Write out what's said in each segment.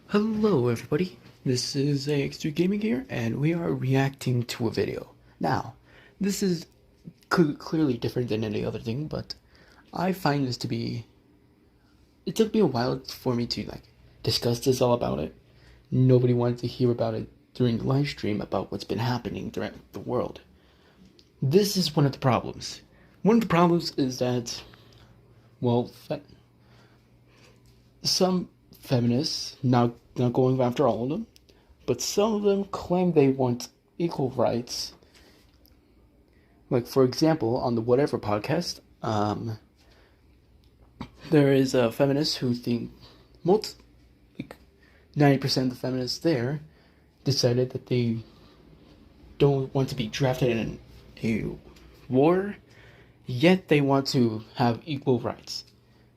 Hello everybody, this is AX3 Gaming here, and we are reacting to a video. Now, this is clearly different than any other thing, but I find this to be... It took me a while for me to discuss this all about it. Nobody wanted to hear about it during the live stream about what's been happening throughout the world. This is one of the problems. One of the problems is that, well, some feminists, not going after all of them, but some of them claim they want equal rights. Like, for example, on the Whatever podcast, there is a feminist who think 90% of the feminists there decided that they don't want to be drafted in a war, yet they want to have equal rights.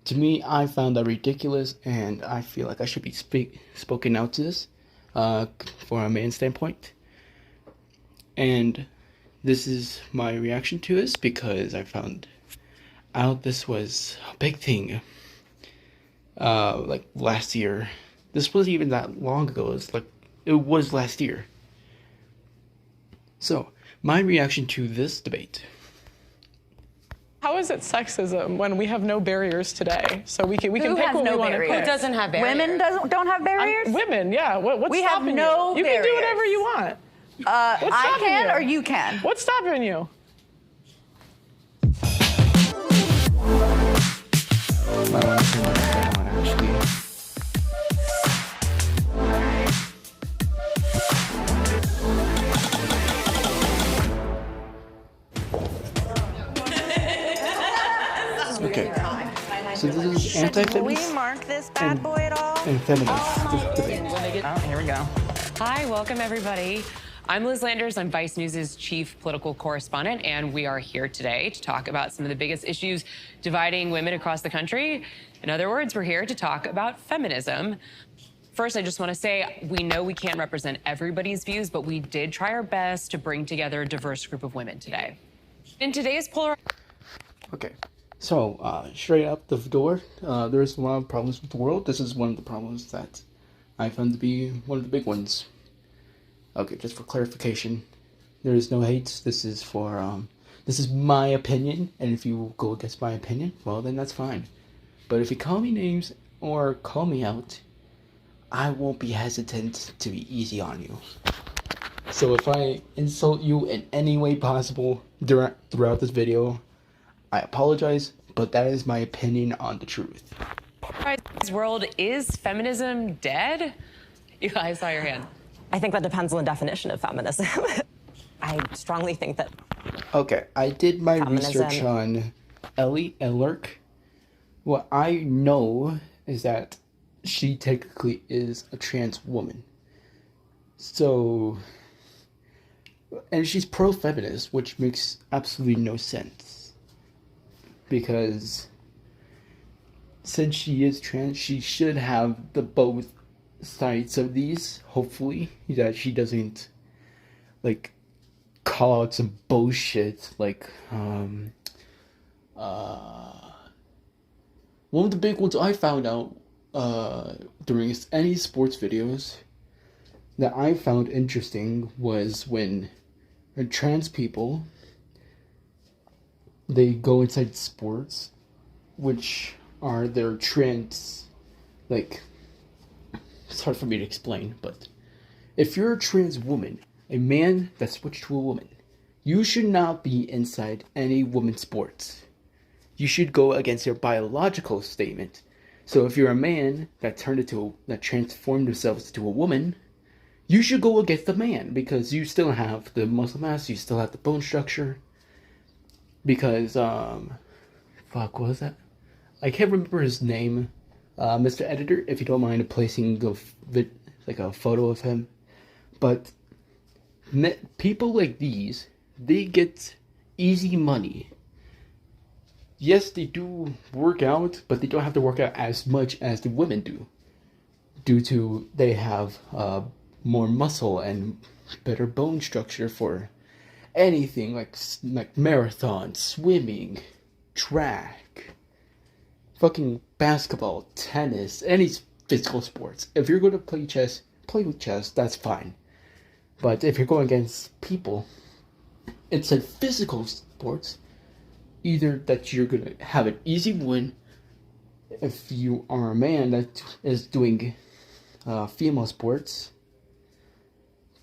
To me, I found that ridiculous, and I feel like I should be spoken out to this for a man's standpoint. And this is my reaction to this because I found out this was a big thing. Like last year. This wasn't even that long ago. It was last year. So, my reaction to this debate. How is it sexism when we have no barriers today? So we can pick what we want to pick. Who doesn't have barriers? Women don't have barriers? Women, yeah. What's We have stopping no you? You can do barriers. whatever you want. I can you? or you can? What's stopping you? I want to turn that down, actually. Okay, so this is anti-feminist. Will we mark this bad boy at all? And feminist debate. Oh, here we go. Hi, welcome everybody. I'm Liz Landers. I'm Vice News' chief political correspondent, and we are here today to talk about some of the biggest issues dividing women across the country. In other words, we're here to talk about feminism. First, I just want to say we know we can't represent everybody's views, but we did try our best to bring together a diverse group of women today. In today's Okay, so straight out the door, there's a lot of problems with the world. This is one of the problems that I found to be one of the big ones. Okay, just for clarification, there is no hate. This is for this is my opinion, and if you go against my opinion, well, then that's fine. But if you call me names or call me out, I won't be hesitant to be easy on you. So if I insult you in any way possible throughout this video, I apologize, but that is my opinion on the truth. world, is feminism dead? I saw your hand. I think that depends on the definition of feminism. I strongly think that... Okay, I did my Feminism. research on Ellie Ellerk. What I know is that she technically is a trans woman. So... And she's pro-feminist, which makes absolutely no sense. Because since she is trans, she should have the both sides of these, hopefully, that she doesn't call out some bullshit one of the big ones I found out during any sports videos that I found interesting was when trans people, they go inside sports, which are their trans, it's hard for me to explain, but if you're a trans woman, a man that switched to a woman, you should not be inside any women's sports. You should go against your biological statement. So if you're a man that transformed themselves into a woman, you should go against the man, because you still have the muscle mass, you still have the bone structure. Because, what was that? I can't remember his name. Mr. Editor, if you don't mind placing a photo of him. But people like these, they get easy money. Yes, they do work out, but they don't have to work out as much as the women do. Due to they have more muscle and better bone structure for anything like marathon, swimming, track, fucking basketball, tennis, any physical sports. If you're going to play chess, that's fine. But if you're going against people, it's like physical sports. Either that you're going to have an easy win if you are a man that is doing female sports.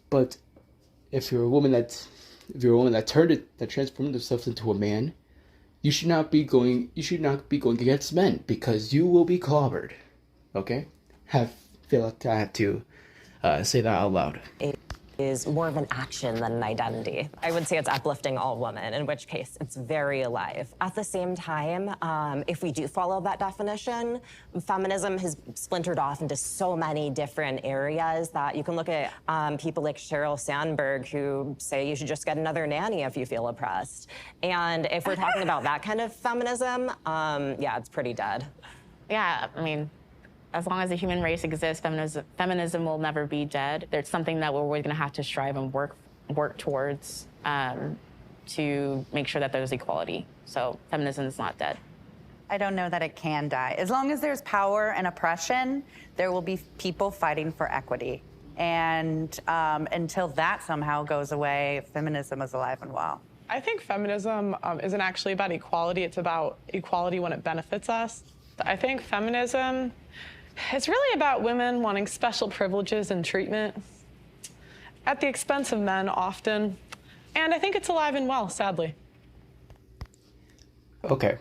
But if you're a woman that transformed themselves into a man, you should not be going against men, because you will be clobbered. Okay? Feel like I have to say that out loud. It is more of an action than an identity. I would say it's uplifting all women, in which case it's very alive. At the same time, if we do follow that definition, feminism has splintered off into so many different areas that you can look at people like Sheryl Sandberg, who say you should just get another nanny if you feel oppressed. And if we're talking about that kind of feminism, yeah, it's pretty dead. Yeah, I mean, as long as the human race exists, feminism will never be dead. There's something that we're always going to have to strive and work towards to make sure that there's equality. So feminism is not dead. I don't know that it can die. As long as there's power and oppression, there will be people fighting for equity. And until that somehow goes away, feminism is alive and well. I think feminism isn't actually about equality. It's about equality when it benefits us. I think feminism, it's really about women wanting special privileges and treatment at the expense of men often. And I think it's alive and well, sadly. Okay.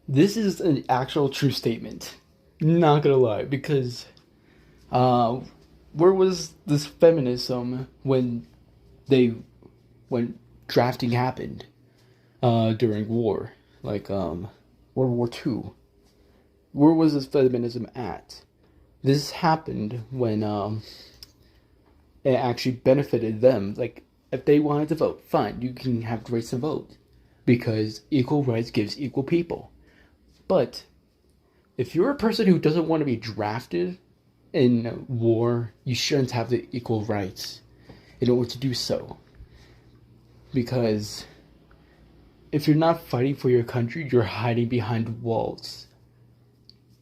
This is an actual true statement. Not gonna lie, because where was this feminism when drafting happened during war, like World War II? Where was this feminism at? This happened when it actually benefited them. Like, if they wanted to vote, fine, you can have the rights to vote, because equal rights gives equal people. But if you're a person who doesn't want to be drafted in war, you shouldn't have the equal rights in order to do so. Because if you're not fighting for your country, you're hiding behind walls.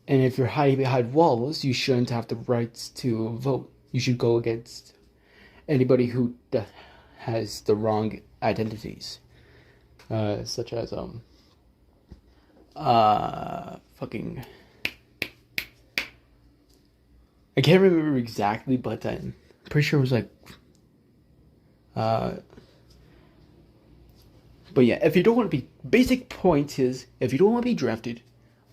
And if you're hiding behind walls, you shouldn't have the rights to vote. You should go against anybody who has the wrong identities. Such as, fucking... I can't remember exactly, but I'm pretty sure it was like... But yeah, if you don't want to be... Basic point is, if you don't want to be drafted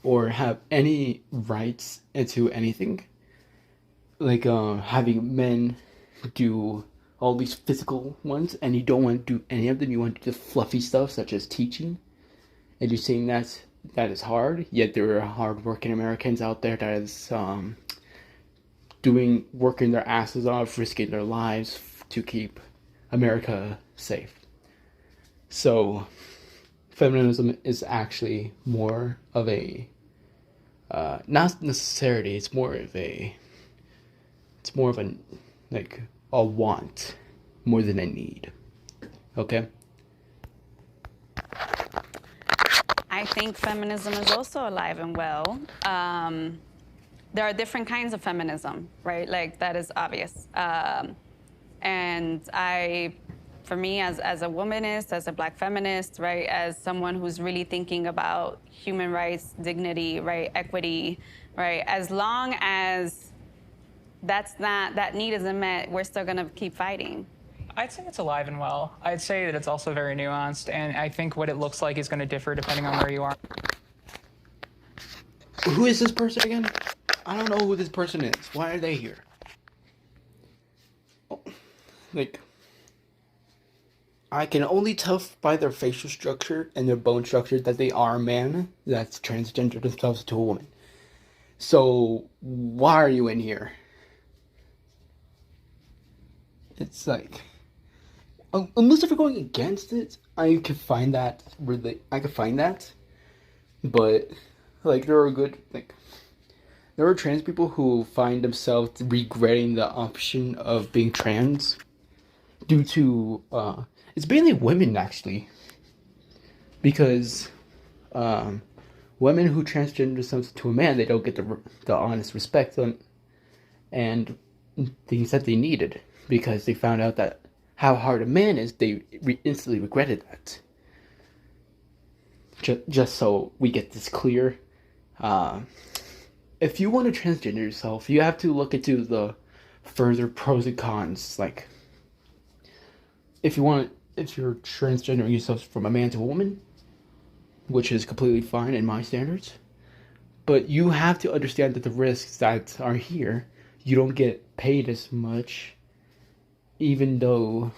or have any rights into anything, like having men do all these physical ones, and you don't want to do any of them, you want to do the fluffy stuff such as teaching, and you're saying that is hard, yet there are hard-working Americans out there that is working their asses off, risking their lives to keep America safe. So feminism is actually more of a not necessarily, it's more of a like a want more than a need. Okay? I think feminism is also alive and well. There are different kinds of feminism, right? Like, that is obvious. And for me, as a womanist, as a Black feminist, right, as someone who's really thinking about human rights, dignity, right, equity, right, as long as that need isn't met, we're still gonna keep fighting. I'd say it's alive and well. I'd say that it's also very nuanced, and I think what it looks like is going to differ depending on where you are. Who is this person again? I don't know who this person is. Why are they here? Like, I can only tell by their facial structure and their bone structure that they are a man that's transgender themselves to a woman. So, why are you in here? It's like, unless if you're going against it, I could find that. But, like, there are trans people who find themselves regretting the option of being trans due to, it's mainly women, actually. Because, women who transgender themselves to a man, they don't get the honest respect and things that they needed, because they found out that how hard a man is, they instantly regretted that. Just so we get this clear, if you want to transgender yourself, you have to look into the further pros and cons. Like, if you're transgendering yourself from a man to a woman, which is completely fine in my standards, but you have to understand that the risks that are here, you don't get paid as much, even though...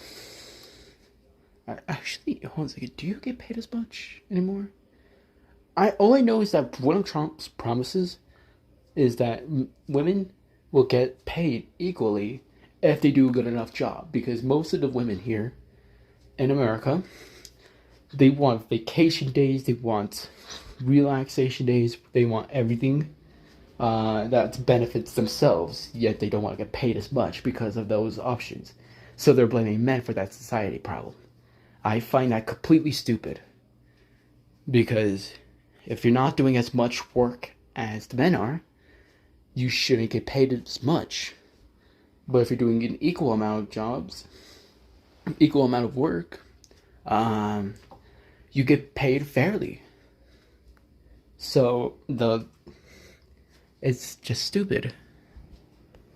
Actually, hold on a second, do you get paid as much anymore? All I know is that one of Trump's promises is that women will get paid equally if they do a good enough job, because most of the women here in America, they want vacation days, they want relaxation days, they want everything that benefits themselves, yet they don't want to get paid as much because of those options. So they're blaming men for that society problem. I find that completely stupid, because if you're not doing as much work as the men are, you shouldn't get paid as much. But if you're doing an equal amount of jobs, equal amount of work, you get paid fairly. So it's just stupid.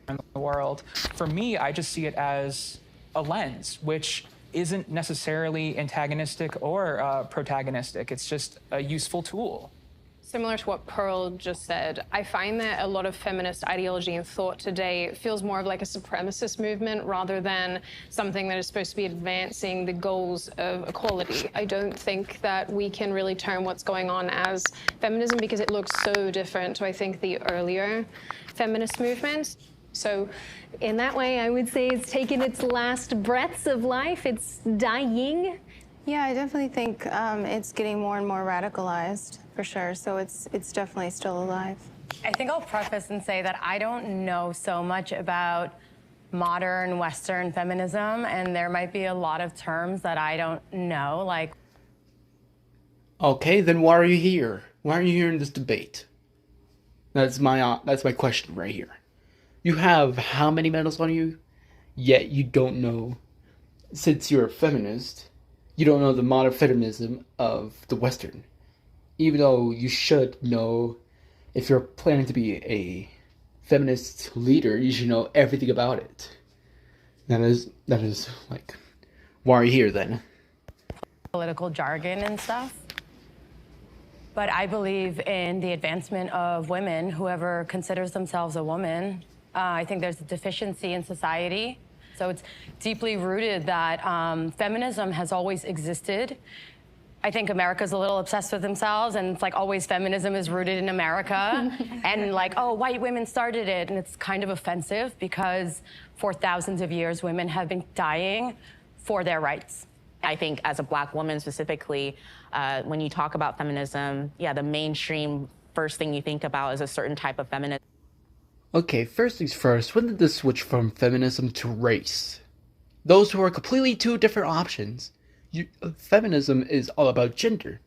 In the world. For me, I just see it as a lens, which isn't necessarily antagonistic or protagonistic. It's just a useful tool. Similar to what Pearl just said, I find that a lot of feminist ideology and thought today feels more of like a supremacist movement rather than something that is supposed to be advancing the goals of equality. I don't think that we can really term what's going on as feminism because it looks so different to, I think, the earlier feminist movements. So in that way, I would say it's taken its last breaths of life. It's dying. Yeah, I definitely think it's getting more and more radicalized, for sure. So it's definitely still alive. I think I'll preface and say that I don't know so much about modern Western feminism, and there might be a lot of terms that I don't know, like... Okay, then why are you here? Why are you here in this debate? That's my question right here. You have how many medals on you, yet you don't know, since you're a feminist, you don't know the modern feminism of the Western. Even though you should know, if you're planning to be a feminist leader, you should know everything about it. That is like, why are you here then? Political jargon and stuff. But I believe in the advancement of women, whoever considers themselves a woman. I think there's a deficiency in society. So it's deeply rooted that feminism has always existed. I think America's a little obsessed with themselves, and it's like always feminism is rooted in America. And like, oh, white women started it. And it's kind of offensive because for thousands of years, women have been dying for their rights. I think as a Black woman specifically, when you talk about feminism, yeah, the mainstream first thing you think about is a certain type of feminism. Okay, first things first, when did this switch from feminism to race? Those who are completely two different options. Feminism is all about gender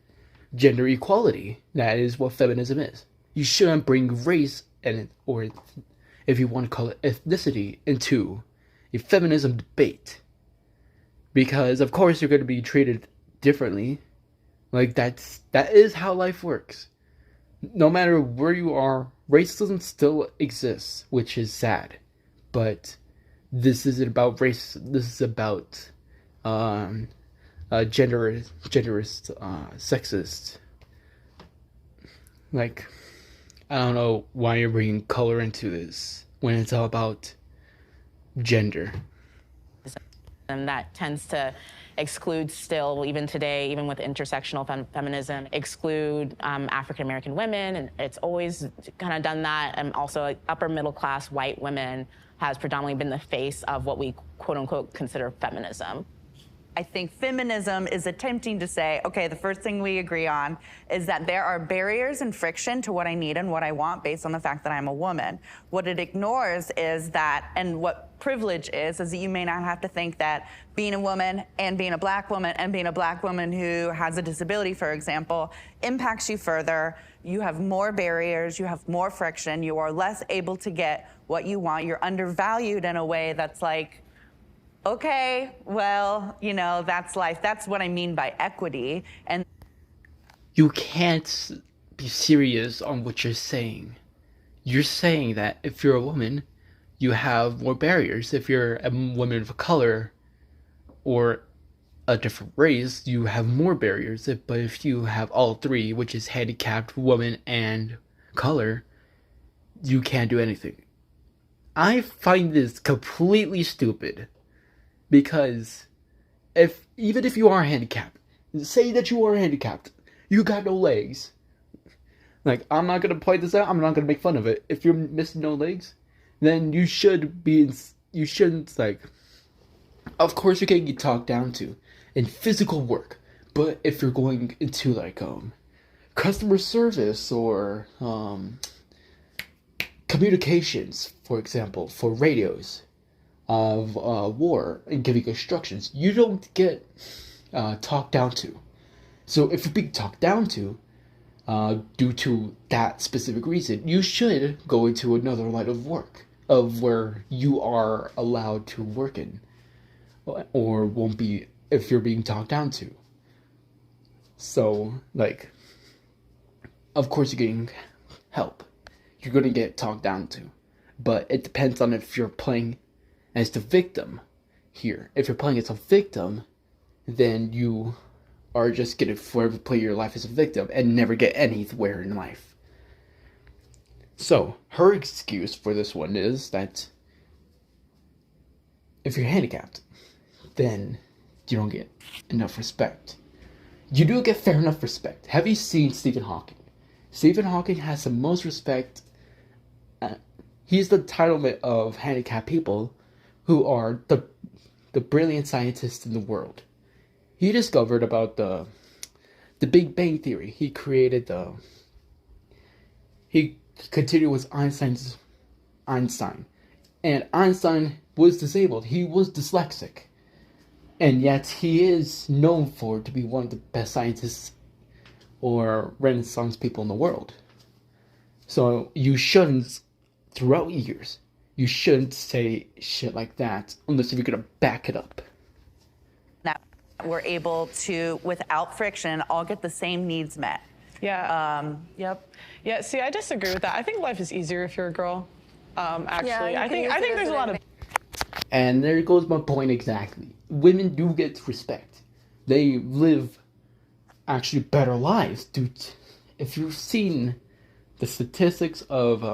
equality. That is what feminism is. You shouldn't bring race or if you want to call it ethnicity, into a feminism debate, because of course you're going to be treated differently. Like that is how life works. No matter where you are, racism still exists, which is sad. But this isn't about race. This is about genderist, sexist. Like, I don't know why you're bringing color into this when it's all about gender. And that tends to exclude still, even today, even with intersectional feminism, exclude African-American women, and it's always kind of done that. And also like, upper middle class white women has predominantly been the face of what we quote unquote consider feminism. I think feminism is attempting to say, okay, the first thing we agree on is that there are barriers and friction to what I need and what I want based on the fact that I'm a woman. What it ignores is that, and what privilege is that you may not have to think that being a woman and being a black woman and being a black woman who has a disability, for example, impacts you further. You have more barriers, you have more friction, you are less able to get what you want. You're undervalued in a way that's like, okay, well, you know, that's life. That's what I mean by equity. And You can't be serious on what you're saying. You're saying that if you're a woman, you have more barriers. If you're a woman of color or a different race, you have more barriers. But if you have all three, which is handicapped, woman, and color, you can't do anything. I find this completely stupid. Because even if you are handicapped, say that you are handicapped, you got no legs. Like, I'm not gonna point this out, I'm not gonna make fun of it. If you're missing no legs, then you shouldn't, like, of course you can get talked down to in physical work. But if you're going into, like, customer service or, communications, for example, for radios, of war and giving instructions, you don't get talked down to. So if you're being talked down to due to that specific reason, you should go into another line of work of where you are allowed to work in, or won't be if you're being talked down to. So, like, of course you're getting help. You're going to get talked down to. But it depends on if you're playing as the victim here. If you're playing as a victim, then you are just going to forever play your life as a victim and never get anywhere in life. So, her excuse for this one is that if you're handicapped, then you don't get enough respect. You do get fair enough respect. Have you seen Stephen Hawking? Stephen Hawking has the most respect. He's the entitlement of handicapped people who are the brilliant scientists in the world. He discovered about the Big Bang Theory. He created he continued with Einstein. And Einstein was disabled. He was dyslexic. And yet he is known to be one of the best scientists or Renaissance people in the world. So you shouldn't, throughout years, you shouldn't say shit like that unless you're gonna back it up. now we're able to, without friction, all get the same needs met. Yeah. Yep. Yeah, see, I disagree with that. I think life is easier if you're a girl. Actually, Yeah, I think there's a lot of. And there goes my point exactly. Women do get respect. They live actually better lives. Dude, if you've seen the statistics of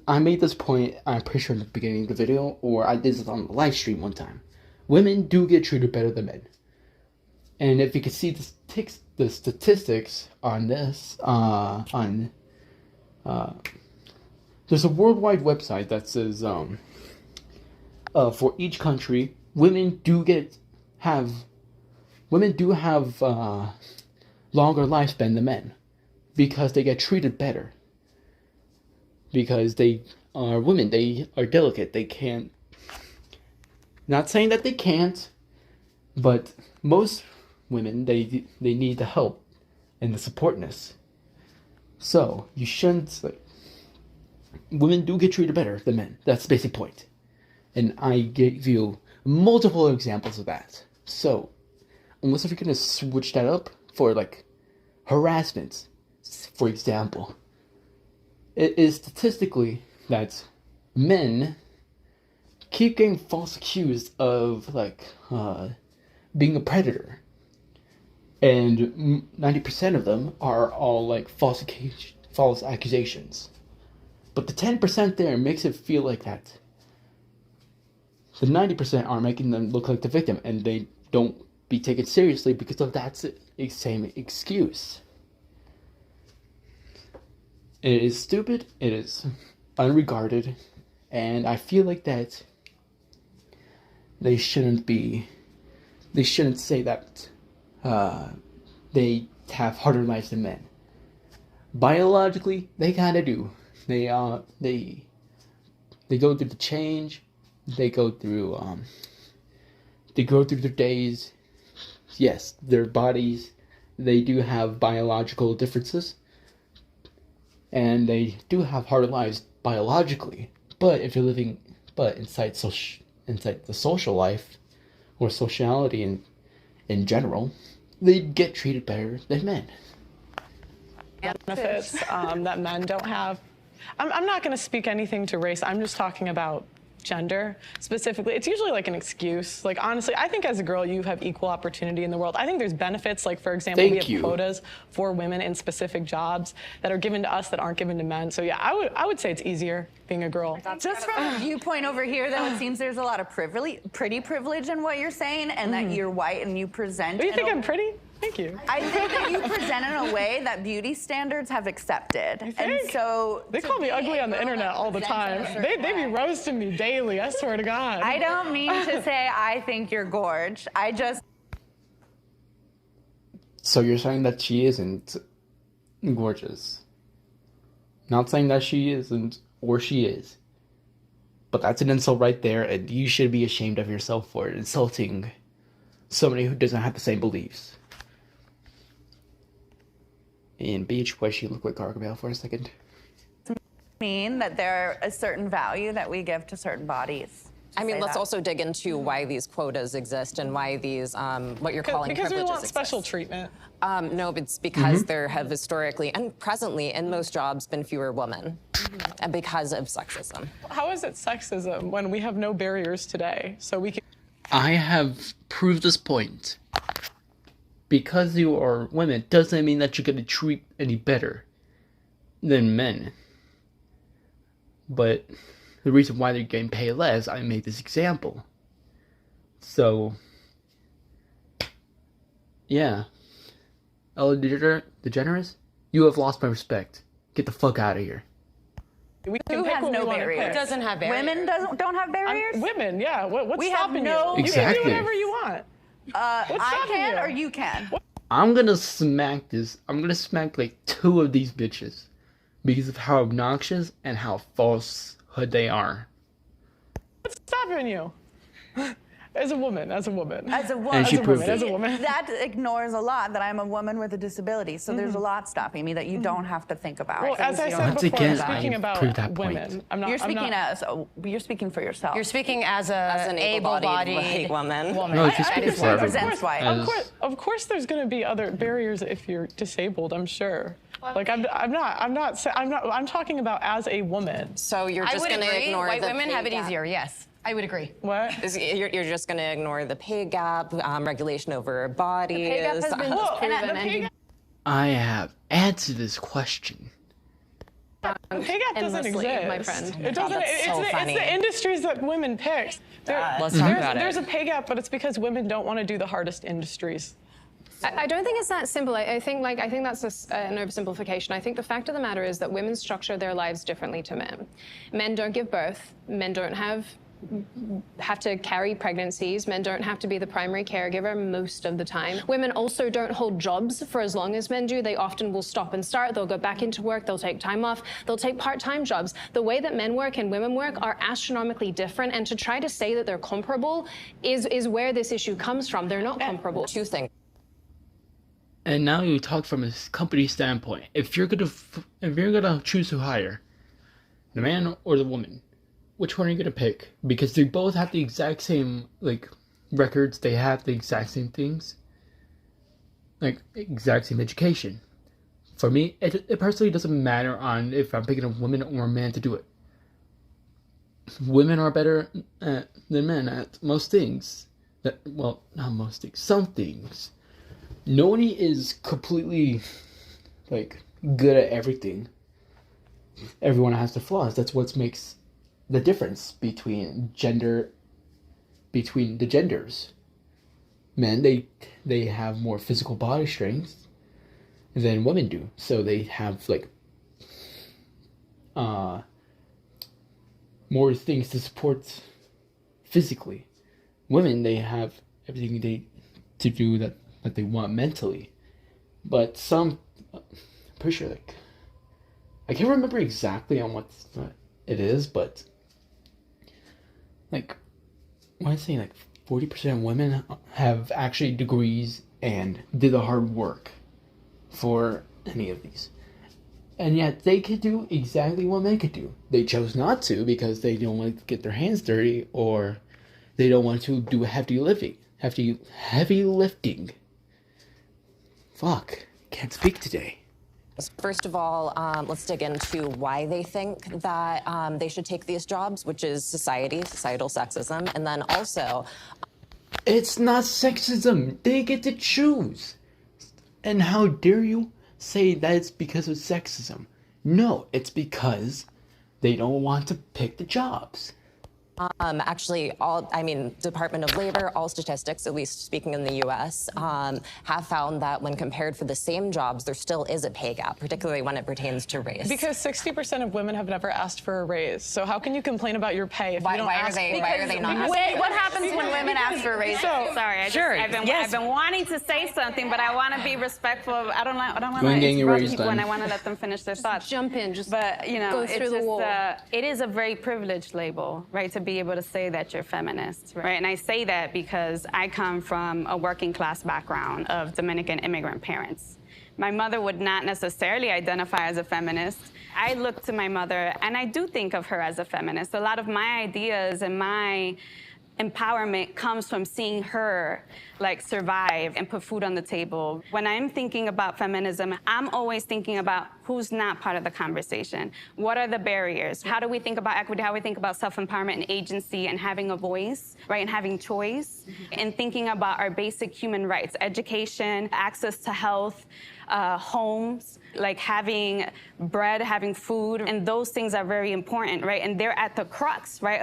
I made this point, I'm pretty sure in the beginning of the video, or I did this on the live stream one time. Women do get treated better than men. And if you can see the statistics on this, there's a worldwide website that says for each country, women do have longer lifespan than men because they get treated better. Because they are women, they are delicate, they can't. Not saying that they can't, but most women they need the help and the supportness. So you shouldn't women do get treated better than men. That's the basic point. And I gave you multiple examples of that. So, unless if you're gonna switch that up for like harassment, for example, it is statistically that men keep getting false accused of being a predator, and 90% of them are all like false accusations. But the 10% there makes it feel like that. The 90% are making them look like the victim, and they don't be taken seriously because of that same excuse. It is stupid, it is unregarded, and I feel like that they shouldn't be they shouldn't say that they have harder lives than men. Biologically, they kind of do. They go through the change. They go through their days. Yes, their bodies, they do have biological differences, and they do have harder lives biologically. But if you're living, inside the social life, or sociality in general, they get treated better than men. Benefits that men don't have. I'm not going to speak anything to race. I'm just talking about gender specifically. It's usually like an excuse. Like, honestly, I think as a girl, you have equal opportunity in the world. I think there's benefits. Like, for example, we have quotas for women in specific jobs that are given to us that aren't given to men. So yeah, I would say it's easier being a girl. Just from a viewpoint over here, though, it seems there's a lot of pretty privilege in what you're saying, and that you're white and you present. Do you think I'm pretty? Thank you. I think that you present in a way that beauty standards have accepted. And so they call me ugly on the internet all the time. They be roasting me daily, I swear to God. I don't mean to say I think you're gorge. I just... So you're saying that she isn't gorgeous. Not saying that she isn't, or she is. But that's an insult right there, and you should be ashamed of yourself for it, insulting somebody who doesn't have the same beliefs. And bitch, why she look like Gargamel for a second? Mean that there a certain value that we give to certain bodies. I mean, let's also dig into why these quotas exist and why these, what you're calling privileges Because we want exist. special treatment. No, it's because there have historically and presently in most jobs been fewer women, and because of sexism. How is it sexism when we have no barriers today? So we can... I have proved this point. Because you are women doesn't mean that you're going to treat any better than men. But the reason why they're getting paid less, I made this example. So, yeah. Ellen DeGeneres, you have lost my respect. Get the fuck out of here. Who has no barriers? It doesn't have barriers. Women don't have barriers? Women, yeah. What's We have stopping no- you? Exactly. You can do whatever you want. I can or you can? I'm gonna smack like 2 of these bitches. Because of how obnoxious and how falsehood they are. What's stopping you? As a woman. As a woman. And she proved it. As a woman. That ignores a lot that I'm a woman with a disability. So there's a lot stopping me that you don't have to think about. Well, as I said Once before, again, I'm speaking I proved that about women. point. You're speaking for yourself. You're speaking as an able-bodied white woman. No, she's speaking for everyone. Represents white. Of course, there's going to be other barriers if you're disabled. I'm sure. Like I'm talking about as a woman. So you're just going to ignore white the women pay have it gap. easier. Yes, I would agree. What? You're just going to ignore the pay gap, regulation over bodies. The pay gap has been disproven. I have answered this question. The pay gap doesn't Endlessly, exist. my friend. It doesn't. That's so It's funny. the industries that women pick. Let's talk about it. There's a pay gap, but it's because women don't want to do the hardest industries. I don't think it's that simple. I think that's an oversimplification. I think the fact of the matter is that women structure their lives differently to men. Men don't give birth. Men don't have to carry pregnancies. Men don't have to be the primary caregiver most of the time. Women also don't hold jobs for as long as men do. They often will stop and start. They'll go back into work. They'll take time off. They'll take part-time jobs. The way that men work and women work are astronomically different. And to try to say that they're comparable is where this issue comes from. They're not comparable. Two things. And now you talk from a company standpoint. If you're gonna choose to hire the man or the woman, which one are you gonna pick? Because they both have the exact same records. They have the exact same things, exact same education. For me, it personally doesn't matter on if I'm picking a woman or a man to do it. Women are better than men at most things. Not most things. Some things. Nobody is completely good at everything. Everyone has their flaws. That's what makes the difference between the genders. Men, they have more physical body strength than women do. So they have more things to support physically. Women, they have everything to do that they want mentally. But some, I'm pretty sure, like, I can't remember exactly on what it is, but like, when I say like 40% of women have actually degrees and did the hard work for any of these. And yet they could do exactly what men could do. They chose not to because they don't want to get their hands dirty, or they don't want to do heavy lifting. Fuck, can't speak today. First of all, let's dig into why they think that they should take these jobs, which is societal sexism, and then also... It's not sexism. They get to choose. And how dare you say that it's because of sexism? No, it's because they don't want to pick the jobs. Actually, Department of Labor, all statistics, at least speaking in the U.S., have found that when compared for the same jobs, there still is a pay gap, particularly when it pertains to race. Because 60% of women have never asked for a raise. So how can you complain about your pay if you don't ask for it? Why are they not? What happens when women ask for a raise? Sorry, I've been wanting to say something, but I want to be respectful. I don't want to interrupt people, and I want to let them finish their thoughts. Jump in, but go through the wall. It is a very privileged label, right, to be able to say that you're feminist, right? And I say that because I come from a working class background of Dominican immigrant parents. My mother would not necessarily identify as a feminist. I look to my mother, and I do think of her as a feminist. A lot of my ideas and my empowerment comes from seeing her like survive and put food on the table. When I'm thinking about feminism, I'm always thinking about who's not part of the conversation. What are the barriers? How do we think about equity? How do we think about self-empowerment and agency and having a voice, right, and having choice? And thinking about our basic human rights, education, access to health, homes, like having bread, having food, and those things are very important, right? And they're at the crux, right,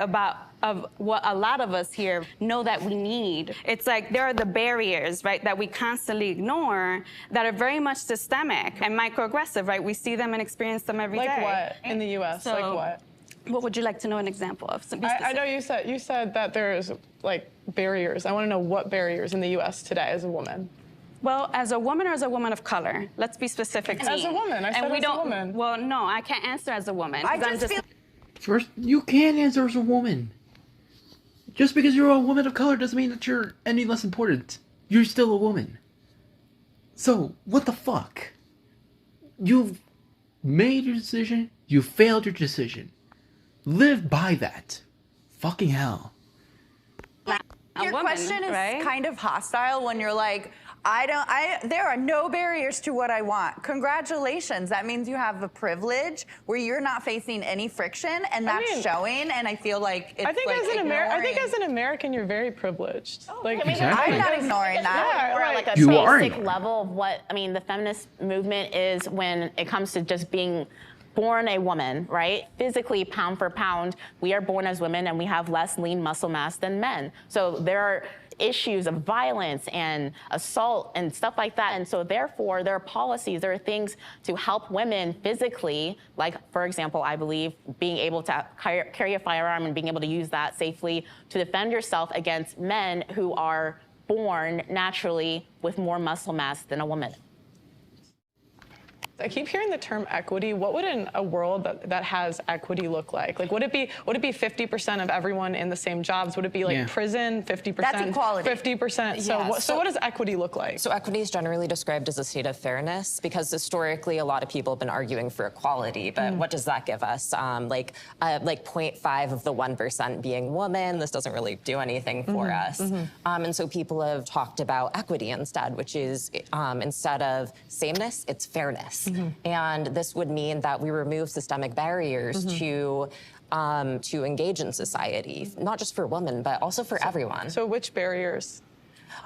of what a lot of us here know that we need. It's like there are the barriers, right, that we constantly ignore that are very much systemic and microaggressive, right? We see them and experience them every day. Like what in the U.S.? So, like what? What would you like to know an example of? I know you said that there's like barriers. I want to know what barriers in the U.S. today as a woman. Well, as a woman or as a woman of color? Let's be specific. As a woman. I said as a woman. Well, no, I can't answer as a woman. First, you can answer as a woman. Just because you're a woman of color doesn't mean that you're any less important. You're still a woman. So, what the fuck? You've made your decision. You failed your decision. Live by that. Fucking hell. Your question is kind of hostile when you're like, there are no barriers to what I want. Congratulations. That means you have a privilege where you're not facing any friction, and that's showing, and I feel like it's I think as an American, you're very privileged. Like, I'm not ignoring that. Or like a basic level of what, the feminist movement is when it comes to just being born a woman, right? Physically, pound for pound, we are born as women and we have less lean muscle mass than men. So there are issues of violence and assault and stuff like that. And so therefore, there are policies, there are things to help women physically, like, for example, I believe being able to carry a firearm and being able to use that safely to defend yourself against men who are born naturally with more muscle mass than a woman. I keep hearing the term equity. What would a world that has equity look like? Like, would it be 50% of everyone in the same jobs? Would it be like prison, 50%? That's equality. 50%. So what does equity lolook like? So equity is generally described as a state of fairness because historically a lot of people have been arguing for equality, but what does that give us? Like 0.5 of the 1% being woman, this doesn't really do anything for us. And so people have talked about equity instead, which is instead of sameness, it's fairness. And this would mean that we remove systemic barriers to engage in society, not just for women, but also for everyone. So which barriers?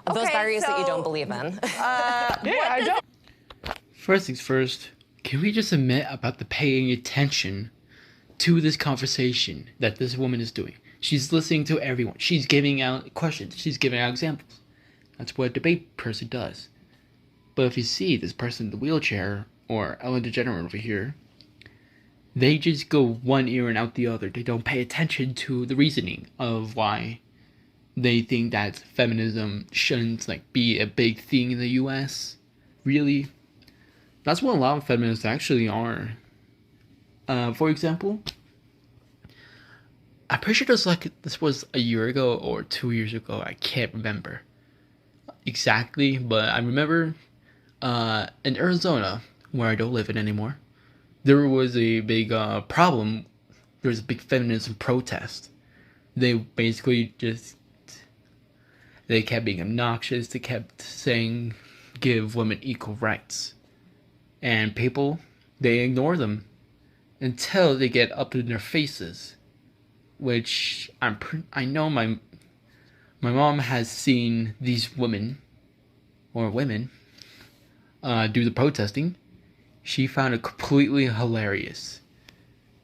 Those barriers that you don't believe in. I don't. First things first, can we just admit about the paying attention to this conversation that this woman is doing? She's listening to everyone. She's giving out questions. She's giving out examples. That's what a debate person does. But if you see this person in the wheelchair, or Ellen DeGeneres over here, they just go one ear and out the other. They don't pay attention to the reasoning of why they think that feminism shouldn't like be a big thing in the U.S. Really, that's what a lot of feminists actually are. For example, I'm pretty sure this was a year ago or 2 years ago. I can't remember exactly, but I remember in Arizona, where I don't live in anymore, there was a big problem. There was a big feminism protest. They basically they kept being obnoxious. They kept saying, give women equal rights. And people, they ignore them until they get up in their faces. Which I know my mom has seen these women do the protesting. She found it completely hilarious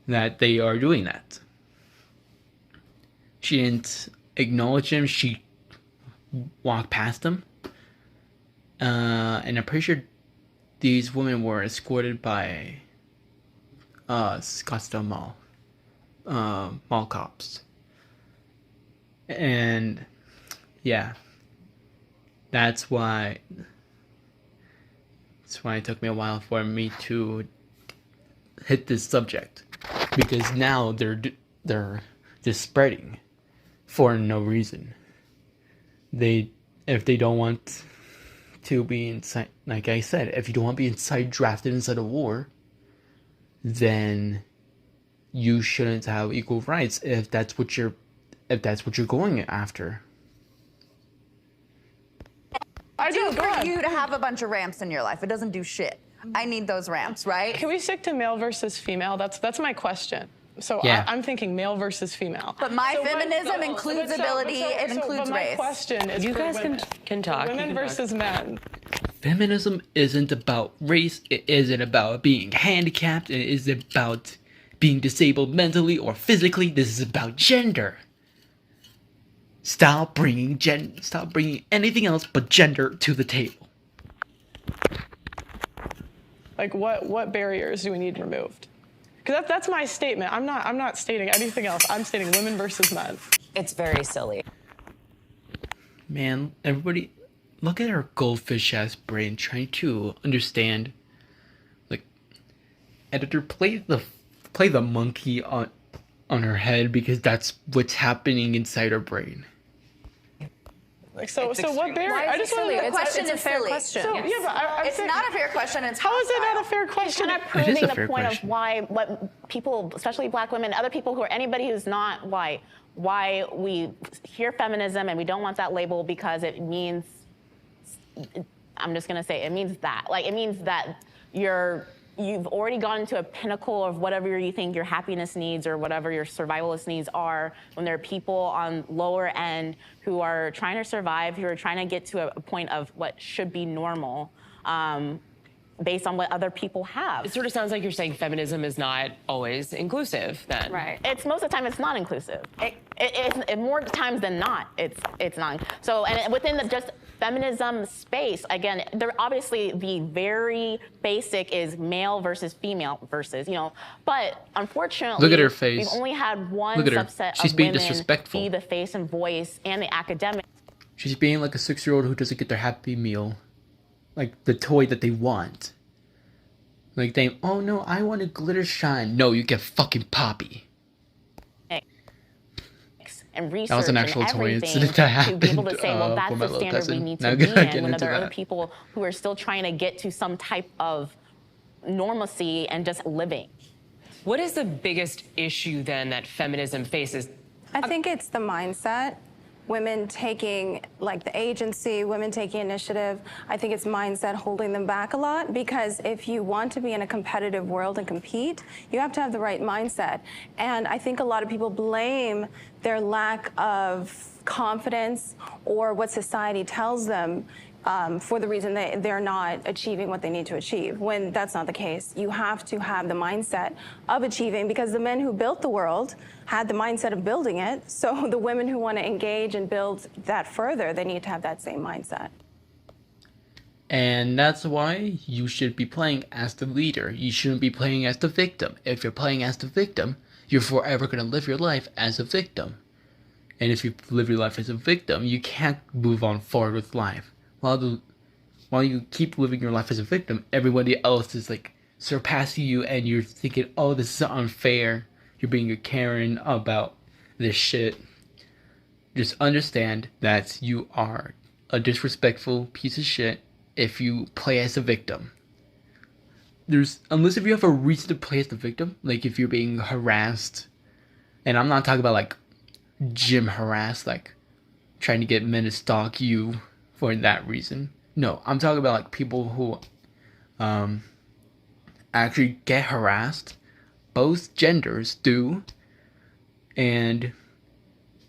that they are doing that. She didn't acknowledge them. She walked past them. And I'm pretty sure these women were escorted by Scottsdale Mall cops. And yeah, that's why it took me a while for me to hit this subject, because now they're just spreading for no reason. If they don't want to be inside, like I said, if you don't want to be drafted inside a war, then you shouldn't have equal rights if that's what you're going after. I do for you to have a bunch of ramps in your life. It doesn't do shit. I need those ramps, right? Can we stick to male versus female? That's my question. So Yeah. I'm thinking male versus female. But feminism includes ability, it includes but my race. question is You for guys women. can talk. Women You can versus men. Feminism isn't about race. It isn't about being handicapped. It isn't about being disabled mentally or physically. This is about gender. Stop bringing anything else but gender to the table. Like what barriers do we need removed? Because that's my statement. I'm not stating anything else. I'm stating women versus men. It's very silly. Man, everybody, look at our goldfish ass brain trying to understand. Like, editor, play the monkey on her head, because that's what's happening inside her brain. So what barrier? I just want to. The question is silly. So yeah, but I'm It's saying, not a fair question. It's how is it hostile. not a fair question? Kind of It is proving a the fair point question. of what people, especially black women, other people who are anybody who's not white, why we hear feminism and we don't want that label, because it means, I'm just gonna say, it means that. Like, it means that you've already gone to a pinnacle of whatever you think your happiness needs or whatever your survivalist needs are, when there are people on lower end who are trying to survive, who are trying to get to a point of what should be normal, based on what other people have. It sort of sounds like you're saying feminism is not always inclusive then. Right. It's most of the time it's not inclusive. It's more times than not. It's not. So and within the just feminism space, again, there obviously the very basic is male versus female versus, but unfortunately, Look at her face. We've only had one Look at her. subset She's of being women disrespectful. be the face and voice and the academic. She's being like a 6-year-old who doesn't get their Happy Meal, like the toy that they want. Like oh no, I want a glitter shine. No, you get fucking Poppy. And research That was an actual and toy everything incident that to be able to happened, say, well, that's for my the little standard we cousin. need Not to be gonna get in, when into there are other that. people who are still trying to get to some type of normalcy and just living. What is the biggest issue then that feminism faces? I think it's the mindset. Women taking the agency, women taking initiative. I think it's mindset holding them back a lot, because if you want to be in a competitive world and compete, you have to have the right mindset. And I think a lot of people blame their lack of confidence or what society tells them for the reason that they're not achieving what they need to achieve, when that's not the case. You have to have the mindset of achieving, because the men who built the world had the mindset of building it. So the women who want to engage and build that further, they need to have that same mindset. And that's why you should be playing as the leader. You shouldn't be playing as the victim. If you're playing as the victim, you're forever going to live your life as a victim. And if you live your life as a victim, you can't move on forward with life. While you keep living your life as a victim, everybody else is like surpassing you, and you're thinking, oh, this is unfair. You're being a Karen about this shit. Just understand that you are a disrespectful piece of shit if you play as a victim. Unless if you have a reason to play as the victim, like if you're being harassed, and I'm not talking about like gym harassed, like trying to get men to stalk you for that reason. No, I'm talking about like people who actually get harassed. Both genders do, and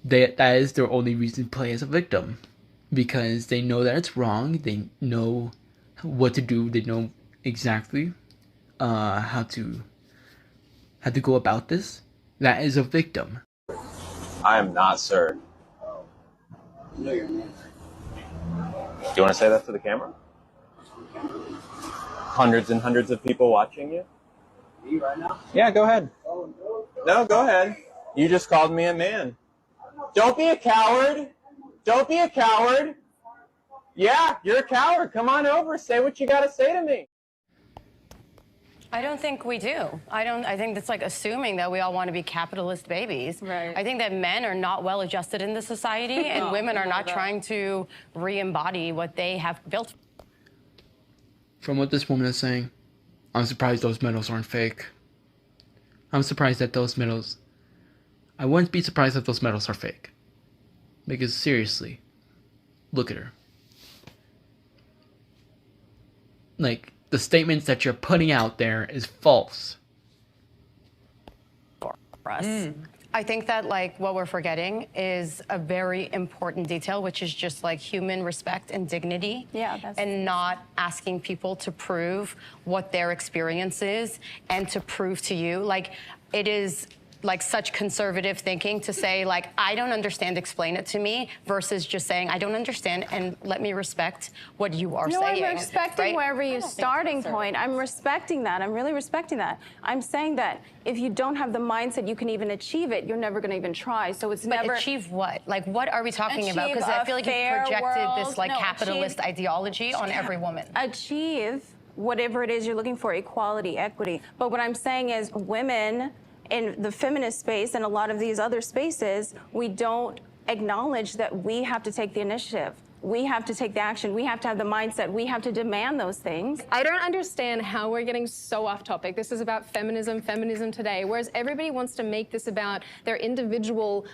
that is their only reason to play as a victim, because they know that it's wrong. They know what to do. They know exactly how to go about this. That is a victim. I am not, sir. Do you want to say that to the camera? Hundreds and hundreds of people watching you? Me right now? Yeah, go ahead. Oh, no, go ahead. You just called me a man. Don't be a coward. Don't be a coward. Yeah, you're a coward. Come on over. Say what you got to say to me. I don't think we do. I think that's like assuming that we all want to be capitalist babies. Right. I think that men are not well adjusted in the society, and women are not trying to re-embody what they have built. From what this woman is saying, I'm surprised those medals aren't fake. I'm surprised that those medals... I wouldn't be surprised if those medals are fake. Because seriously, look at her. Like, the statements that you're putting out there is false. For us. I think that like what we're forgetting is a very important detail, which is just like human respect and dignity. Yeah, and not asking people to prove what their experience is and to prove to you. Like, it is like such conservative thinking to say like, I don't understand, explain it to me, versus just saying, I don't understand and let me respect what you are saying. I'm respecting right? wherever your starting point. I'm respecting that. I'm really respecting that. I'm saying that if you don't have the mindset you can even achieve it, you're never going to even try. So it's But never... achieve what? Like, what are we talking about? Because I feel like you've projected this like capitalist ideology on every woman. Achieve whatever it is you're looking for, equality, equity. But what I'm saying is women in the feminist space and a lot of these other spaces, we don't acknowledge that we have to take the initiative. We have to take the action. We have to have the mindset. We have to demand those things. I don't understand how we're getting so off topic. This is about feminism today, whereas everybody wants to make this about their individual,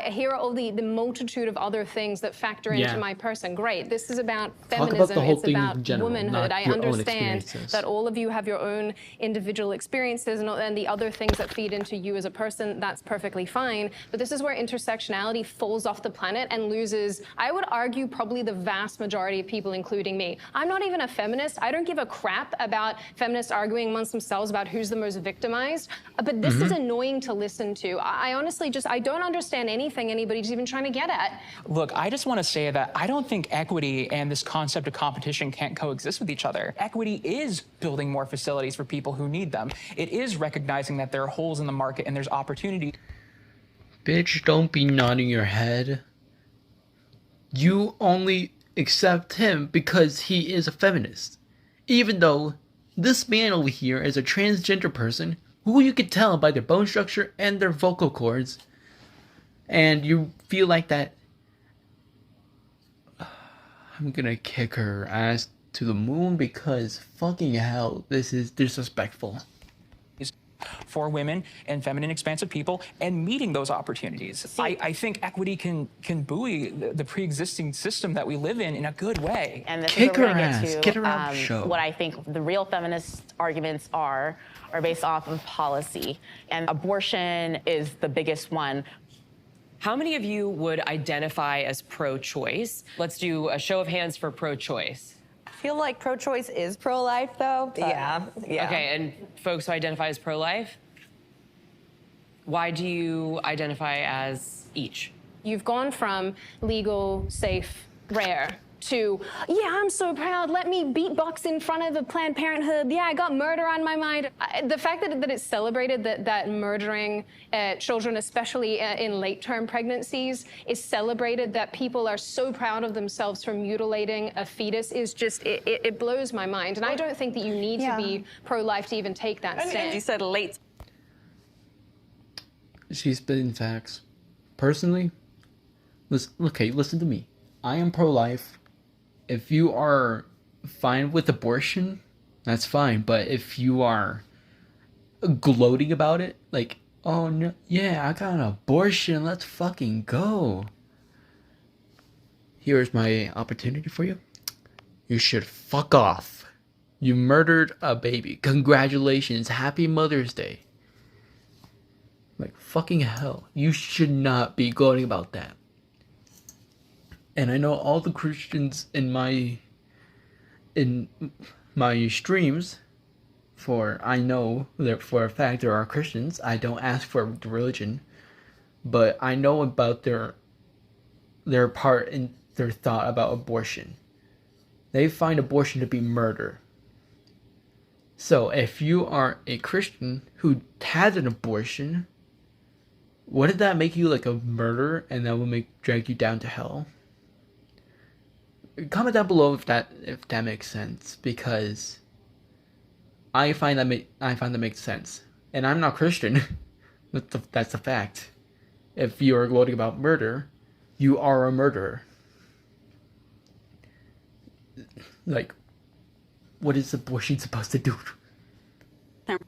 here are all the multitude of other things that factor into my person. Great. This is about feminism. It's about womanhood. I understand that all of you have your own individual experiences and the other things that feed into you as a person. That's perfectly fine. But this is where intersectionality falls off the planet and loses, I would argue, probably the vast majority of people, including me. I'm not even a feminist. I don't give a crap about feminists arguing amongst themselves about who's the most victimized. But this is annoying to listen to. I honestly I don't understand anything anybody's even trying to get at. Look, I just want to say that I don't think equity and this concept of competition can't coexist with each other. Equity is building more facilities for people who need them. It is recognizing that there are holes in the market and there's opportunity. Bitch, don't be nodding your head. You only accept him because he is a feminist. Even though this man over here is a transgender person who you can tell by their bone structure and their vocal cords. And you feel like that. I'm gonna kick her ass to the moon because fucking hell, this is disrespectful. For women and feminine expansive people and meeting those opportunities. I think equity can buoy the pre-existing system that we live in a good way. And this Kick is where her we're ass. gonna Get her get on the to show. what I think the real feminist arguments are based off of policy. And abortion is the biggest one. How many of you would identify as pro-choice? Let's do a show of hands for pro-choice. I feel like pro-choice is pro-life, though. Yeah. Okay, and folks who identify as pro-life? Why do you identify as each? You've gone from legal, safe, rare, to, yeah, I'm so proud, let me beatbox in front of a Planned Parenthood, yeah, I got murder on my mind. The fact that it's celebrated that murdering children, especially in late-term pregnancies, is celebrated, that people are so proud of themselves for mutilating a fetus is just, it blows my mind. And I don't think that you need to be pro-life to even take that stand. And you said late. She's spitting facts. Personally, listen to me. I am pro-life. If you are fine with abortion, that's fine. But if you are gloating about it, like, oh no, yeah, I got an abortion, let's fucking go. Here's my opportunity for you. You should fuck off. You murdered a baby. Congratulations. Happy Mother's Day. Like, fucking hell. You should not be gloating about that. And I know all the Christians in my streams, I know that for a fact there are Christians. I don't ask for the religion, but I know about their part in their thought about abortion. They find abortion to be murder. So if you are a Christian who has an abortion, wouldn't that make you like a murderer, and that will drag you down to hell? Comment down below if that makes sense, because I find that makes sense, and I'm not Christian. That's a fact. If you are gloating about murder, you are a murderer. Like, what is abortion supposed to do?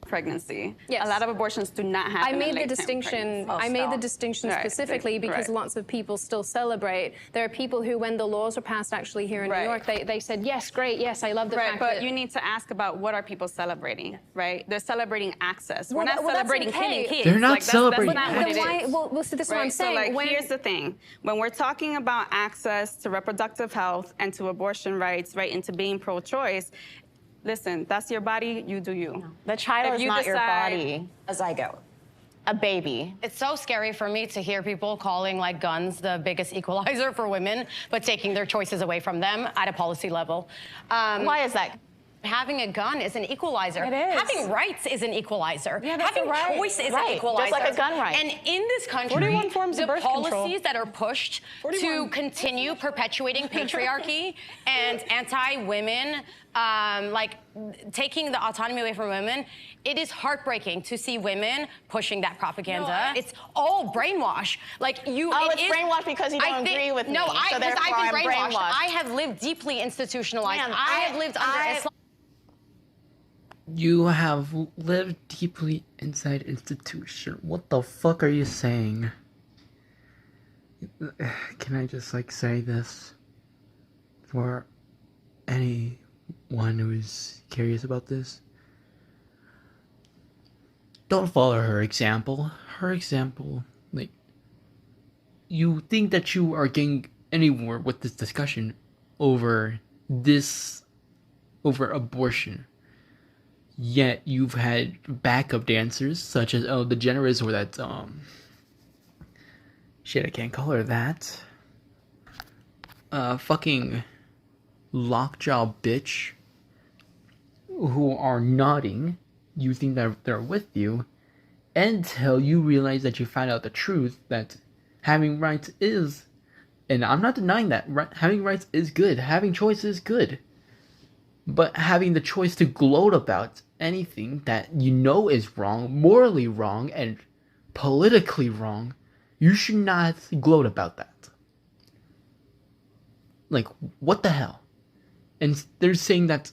Pregnancy. Yes. A lot of abortions do not happen. I made the distinction. I made the distinction specifically because lots of people still celebrate. There are people who, when the laws were passed, actually here in New York, they said, yes, great, yes, I love the fact but that. You need to ask about what are people celebrating, right? They're celebrating access. We're not celebrating killing kids. They're not celebrating That's not what it is. Well, see, this is what I'm saying. So, here's the thing: when we're talking about access to reproductive health and to abortion rights, right, and to being pro-choice. Listen, that's your body, you do you. No. The child is not your body. As I go. A baby. It's so scary for me to hear people calling like guns the biggest equalizer for women, but taking their choices away from them at a policy level. Why is that? Having a gun is an equalizer. It is. Having rights is an equalizer. Yeah, that's having right. choice is Right. an equalizer. Just like a gun right. And in this country, 41 forms the of birth policies control. that are pushed to continue perpetuating patriarchy and anti-women, like taking the autonomy away from women, it is heartbreaking to see women pushing that propaganda. It's all brainwash. Like you. Oh, it's brainwash because you don't agree with me. No, so I've been brainwashed. brainwashed. I have lived deeply institutionalized. Man, I have lived under Islam. You have lived deeply inside institution. What the fuck are you saying? Can I just like say this for anyone who's curious about this? Don't follow her example. Her example, like, you think that you are getting anywhere with this discussion over abortion. Yet you've had backup dancers such as the generous, or that shit, I can't call her that. Fucking lockjaw bitch who are nodding. You think that they're with you until you realize that you find out the truth that having rights is, and I'm not denying that, having rights is good, having choice is good. But having the choice to gloat about anything that you know is wrong, morally wrong, and politically wrong, you should not gloat about that. Like, what the hell? And they're saying that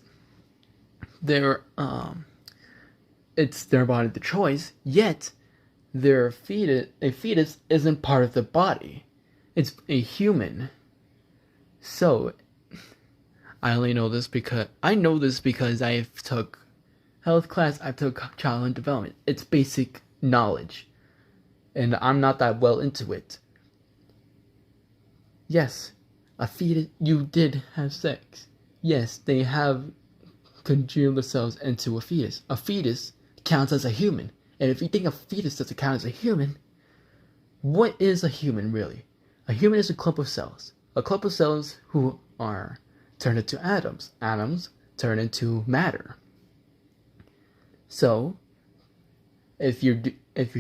it's their body, the choice, yet a fetus isn't part of the body. It's a human. So, I only know this because I took health class, I took child development. It's basic knowledge. And I'm not that well into it. Yes, a fetus, you did have sex. Yes, they have congealed themselves into a fetus. A fetus counts as a human. And if you think a fetus doesn't count as a human, what is a human really? A human is a clump of cells. A clump of cells who are turned into atoms. Atoms turn into matter. So, if you're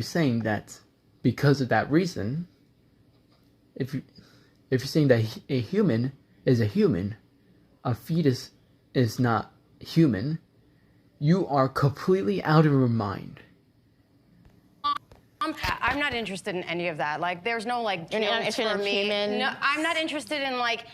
saying that because of that reason, if you're saying that a human is a human, a fetus is not human, you are completely out of your mind. I'm not interested in any of that. Like, there's no like guilt for me. No, I'm not interested in like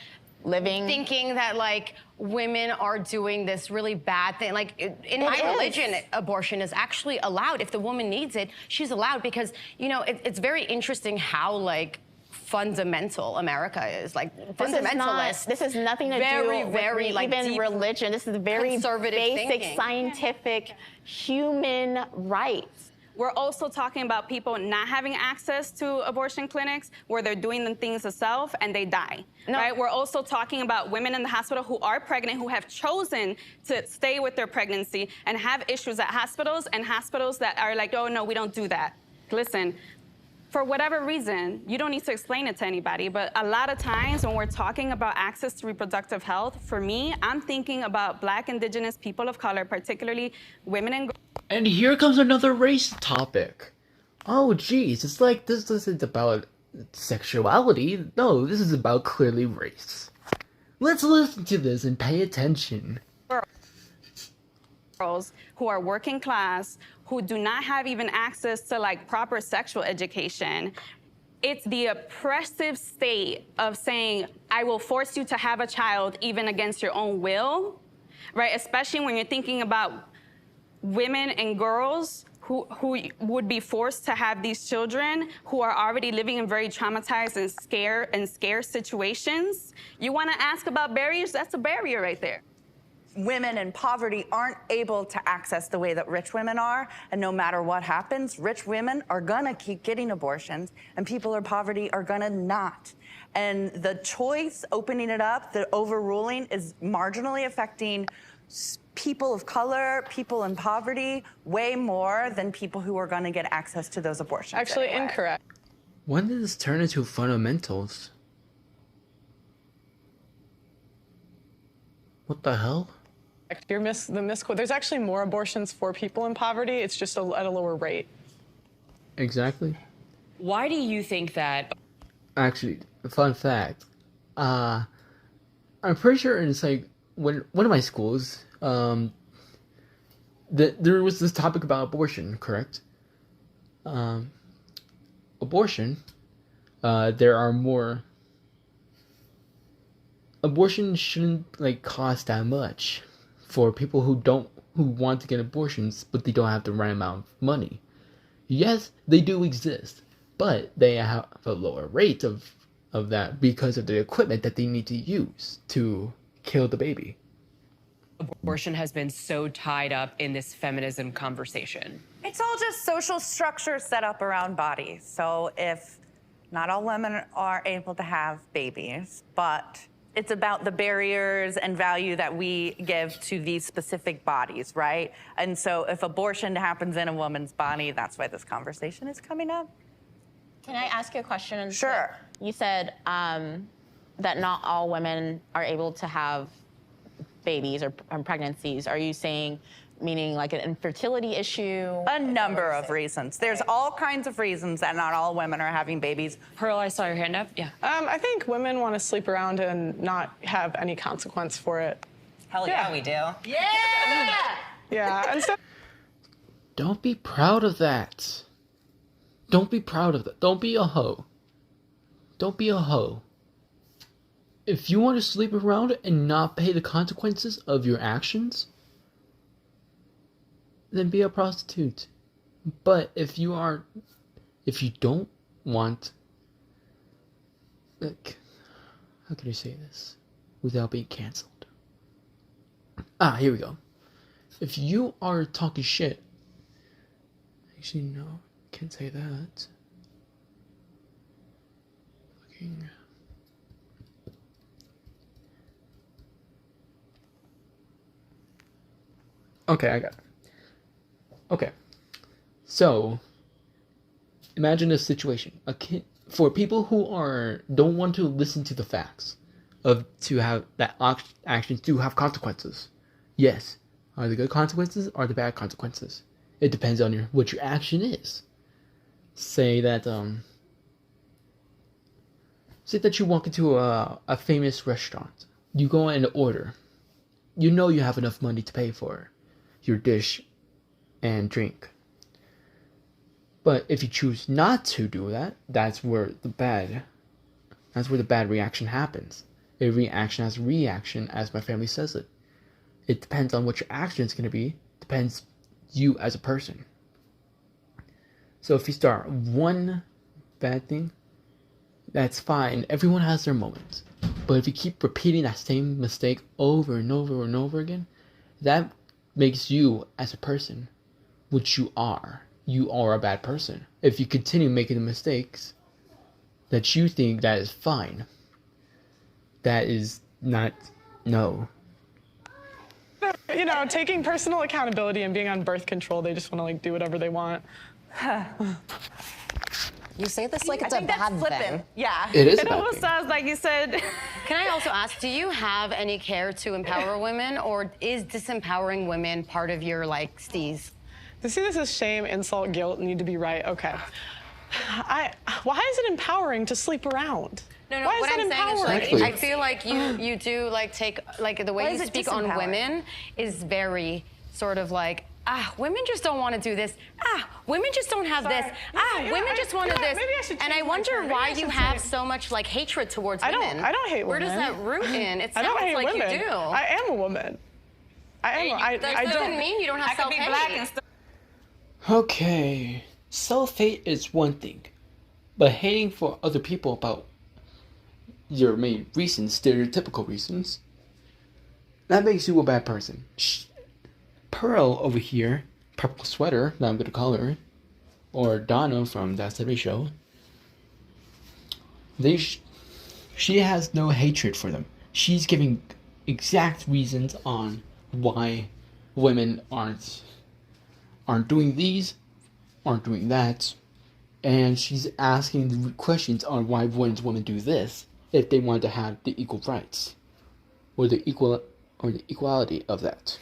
thinking that like women are doing this really bad thing. Like in my religion, abortion is actually allowed. If the woman needs it, she's allowed, because you know it's very interesting how like fundamental America is. Like fundamentalist. This is nothing to do with like even religion. This is very conservative basic thinking. scientific human rights. We're also talking about people not having access to abortion clinics where they're doing the things themselves and they die, right? We're also talking about women in the hospital who are pregnant, who have chosen to stay with their pregnancy and have issues at hospitals, and hospitals that are like, oh, no, we don't do that. Listen, for whatever reason, you don't need to explain it to anybody, but a lot of times when we're talking about access to reproductive health, for me, I'm thinking about Black, Indigenous, people of color, particularly women and girls. And here comes another race topic. Oh, geez, it's like this isn't about sexuality. No, this is about clearly race. Let's listen to this and pay attention. Girls who are working class, who do not have even access to like proper sexual education. It's the oppressive state of saying, I will force you to have a child even against your own will, right? Especially when you're thinking about women and girls who would be forced to have these children, who are already living in very traumatized and scarce situations. You wanna ask about barriers? That's a barrier right there. Women in poverty aren't able to access the way that rich women are, and no matter what happens, rich women are gonna keep getting abortions, and people in poverty are gonna not. And the choice, opening it up, the overruling, is marginally affecting people of color, people in poverty, way more than people who are gonna get access to those abortions. Actually, anyway. incorrect. When did this turn into fundamentals? What the hell? There's actually more abortions for people in poverty. It's just at a lower rate. Exactly. Why do you think that? Actually, fun fact. I'm pretty sure it's like when one of my schools, there was this topic about abortion, correct? Abortion. There are more. Abortion shouldn't like cost that much for people who want to get abortions, but they don't have the right amount of money. Yes, they do exist, but they have a lower rate of that because of the equipment that they need to use to kill the baby. Abortion has been so tied up in this feminism conversation. It's all just social structure set up around bodies. So if not all women are able to have babies, but it's about the barriers and value that we give to these specific bodies, right? And so if abortion happens in a woman's body, that's why this conversation is coming up. Can I ask you a question? Sure. You said that not all women are able to have babies or pregnancies. Are you saying, meaning like an infertility issue? A number of reasons. There's all kinds of reasons that not all women are having babies. Pearl, I saw your hand up. Yeah. I think women want to sleep around and not have any consequence for it. Hell yeah, we do. Yeah! Yeah, and so Don't be proud of that. Don't be proud of that. Don't be a hoe. Don't be a hoe. If you want to sleep around and not pay the consequences of your actions, then be a prostitute. But if you don't want, like, how can I say this without being canceled? Here we go. If you are talking shit, actually no, can't say that. Fucking. Okay, I got it. Okay, so imagine a situation: for people who don't want to listen to the facts, to have that actions do have consequences. Yes. Are the good consequences or the bad consequences? It depends on what your action is. Say that you walk into a famous restaurant. You go and order. You know you have enough money to pay for your dish and drink. But if you choose not to do that, that's where the bad reaction happens. A reaction has a reaction, as my family says it. It depends on what your action is going to be. Depends you as a person. So if you start one bad thing, that's fine. Everyone has their moments. But if you keep repeating that same mistake over and over and over again, that makes you as a person what you are. You are a bad person. If you continue making the mistakes that you think that is fine, that is not, no. You know, taking personal accountability and being on birth control, they just want to like do whatever they want. You say this like it's a bad thing. Yeah. It is a It bad almost thing. sounds like you said. Can I also ask, do you have any care to empower women, or is disempowering women part of your, like, steez? To see this as shame, insult, guilt, need to be right. Okay. Why is it empowering to sleep around? No, Why is what that I'm saying is, like, Exactly. I feel like you do, like, take, like, the Why way is you it speak on disempowering? women is very sort of like, women just don't want to do this. Women just don't have this. Women just wanted this. maybe I should And change I my wonder term. Maybe why I you should have say- so much, like, hatred towards I women. don't hate Where women. does that root in? It I don't sounds hate like women. you do. I am a woman. That I doesn't don't. mean you don't have I could be black and self-hate. still. Okay. Self-hate is one thing. But hating for other people about your main reasons, stereotypical reasons, that makes you a bad person. Pearl over here, purple sweater, that I'm gonna call her, or Donna from That 70 Show, she has no hatred for them. She's giving exact reasons on why women aren't doing these, aren't doing that, and she's asking the questions on why wouldn't women do this if they want to have the equal rights or the equality of that.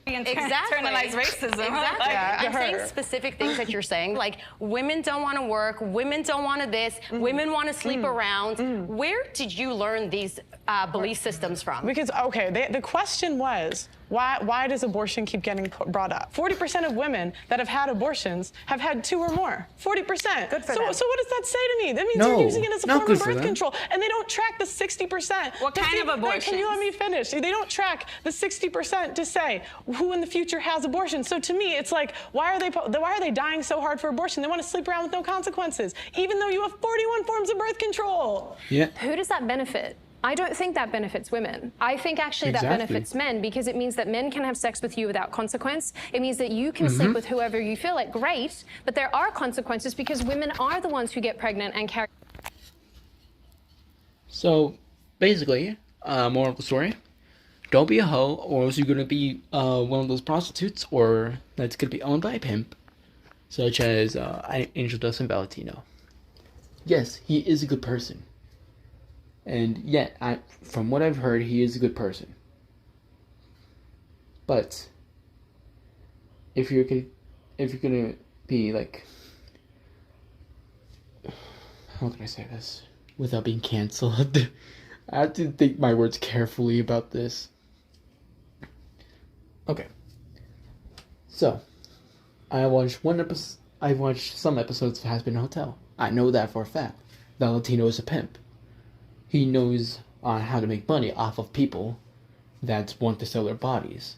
Exactly. Internalized racism. Exactly. Like, I'm saying specific things that you're saying, like women don't want to work, women don't want to this, women want to sleep around. Where did you learn these belief systems from? Because, okay, the question was, why does abortion keep getting brought up? 40% of women that have had abortions have had 2 or more. 40%. Good for so, them. So what does that say to me? That means No, they're using it as a not form good of for birth them. control. And they don't track the 60%. What kind of abortions? Can you let me finish? They don't track the 60% to say who in the future has abortion. So to me, it's like, why are they dying so hard for abortion? They want to sleep around with no consequences, even though you have 41 forms of birth control. Yeah. Who does that benefit? I don't think that benefits women. I think actually that Exactly. benefits men, because it means that men can have sex with you without consequence. It means that you can sleep with whoever you feel like, great, but there are consequences because women are the ones who get pregnant and carry. So, basically, moral of the story, don't be a hoe, or else you're going to be one of those prostitutes, or that's going to be owned by a pimp, such as Angel Dust and Valentino. Yes, he is a good person. And yet, from what I've heard, he is a good person. But if you're gonna be like, how can I say this without being canceled? I have to think my words carefully about this. Okay. So, I watched some episodes of Has Been Hotel. I know that for a fact. Valentino is a pimp. He knows how to make money off of people that want to sell their bodies.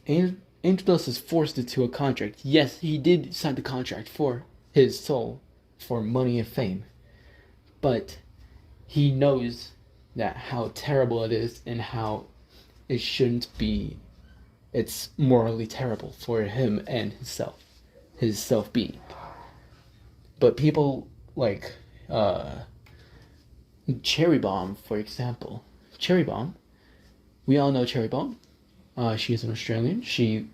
Angel Dust is forced into a contract. Yes, he did sign the contract for his soul, for money and fame. But he knows that how terrible it is and how it shouldn't be. It's morally terrible for him and his self-being. But people like Cherry Bomb, for example. Cherry Bomb, we all know Cherry Bomb. She is an Australian. She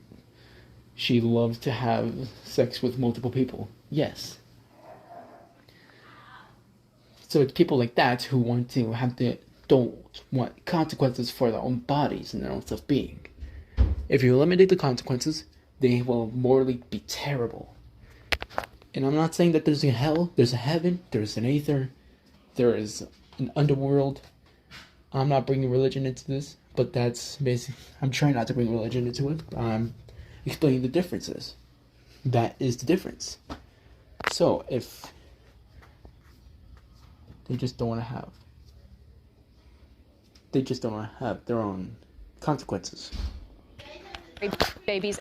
loves to have sex with multiple people. Yes. So it's people like that who want to don't want consequences for their own bodies and their own self-being. If you eliminate the consequences, they will morally be terrible. And I'm not saying that there's a hell, there's a heaven, there's an aether, there is an underworld. I'm not bringing religion into this, but that's basically, I'm trying not to bring religion into it. I'm explaining the differences. That is the difference. So if they just don't want to have their own consequences. Babies